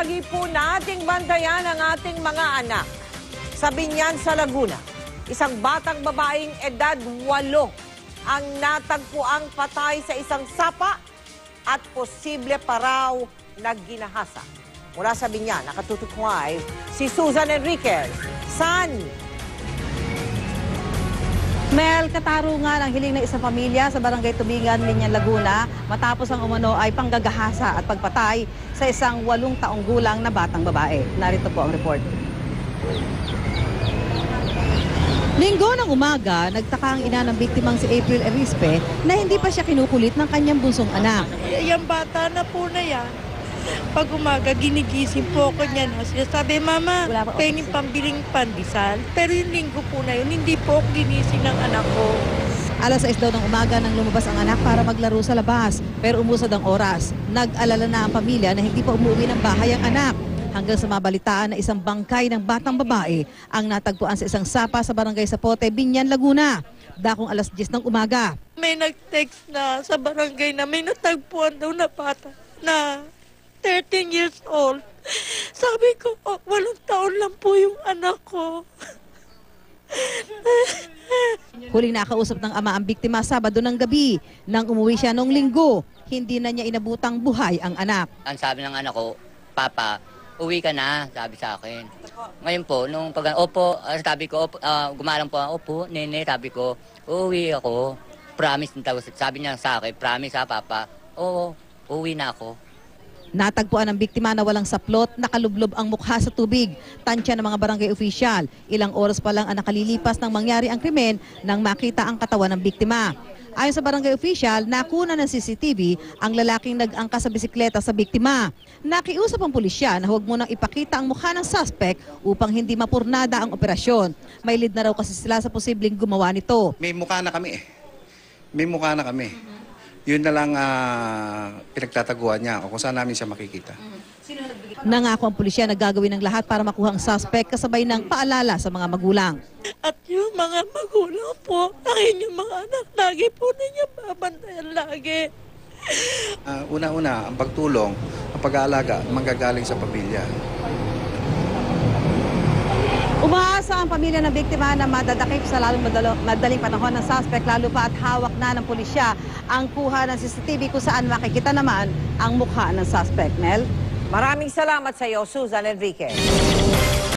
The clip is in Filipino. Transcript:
lagi po nating bantayan ang ating mga anak. Sa Biñan sa Laguna, isang batang babaeng edad 8 ang natagpuang patay sa isang sapa at posible pa raw nagginahasa. Mula sa Biñan, nakatutukoy si Susan Enriquez. San? Mel, katarungan ang hiling ng isang pamilya sa Barangay Tubingan, Liñan, Laguna matapos ang umano ay panggagahasa at pagpatay sa isang 8 taong gulang na batang babae. Narito po ang report. Linggo ng umaga, nagtaka ang ina ng biktimang si April Erispe na hindi pa siya kinukulit ng kanyang bunsong anak. Yung bata na po na yan, pag umaga, ginigising po ako niyan. Sabi, Mama, pwedeng pambiling pandesal. Pero yung linggo po na yun, hindi po ako ginising ng anak ko. Alas 6 daw ng umaga nang lumabas ang anak para maglaro sa labas. Pero umusad ang oras. Nag-alala na ang pamilya na hindi pa umuwi ng bahay ang anak. Hanggang sa mabalitaan na isang bangkay ng batang babae ang natagpuan sa isang sapa sa Barangay Sapote, Biñan, Laguna. Dakong alas 10 ng umaga. May nag-text na sa barangay na may natagpuan daw na bata na 13 years old. Sabi ko, 8 taon lang po yung anak ko. Huling nakausap ng ama ang biktima Sabado ng gabi. Nang umuwi siya noong Linggo, hindi na niya inabutang buhay ang anak. Ang sabi ng anak ko, Papa, uwi ka na, sabi sa akin. Ngayon po, nung pag, opo, sabi ko, gumalang po, opo, nene, sabi ko, uuwi ako. Promise, sabi niya sa akin, promise ha, Papa. Oo, uuwi na ako. Natagpuan ng biktima na walang saplot, nakalublob ang mukha sa tubig. Tansya ng mga barangay opisyal. Ilang oras pa lang ang nakalilipas nang mangyari ang krimen nang makita ang katawan ng biktima. Ayon sa barangay official, nakuna ng CCTV ang lalaking nag-angkas sa bisikleta sa biktima. Nakiusap ang pulisya na huwag munang ipakita ang mukha ng suspect upang hindi mapurnada ang operasyon. May lead na raw kasi sila sa posibleng gumawa nito. May mukha na kami eh. May mukha na kami. Yun na lang pinagtataguan niya o kung saan namin siya makikita. Nangako ang pulisya na gagawin ng lahat para makuha ang suspect kasabay ng paalala sa mga magulang. At yung mga magulang po, ang inyong mga anak, lagi po ninyo babantayan lagi. Una-una, ang pagtulong, ang pag-aalaga, manggagaling sa pamilya. Umaasa ang pamilya ng biktima na madadakip sa lalong madaling panahon ng suspect, lalo pa at hawak na ng pulisya ang kuha ng CCTV kung saan makikita naman ang mukha ng suspect. Mel? Maraming salamat sa iyo, Susan Enriquez.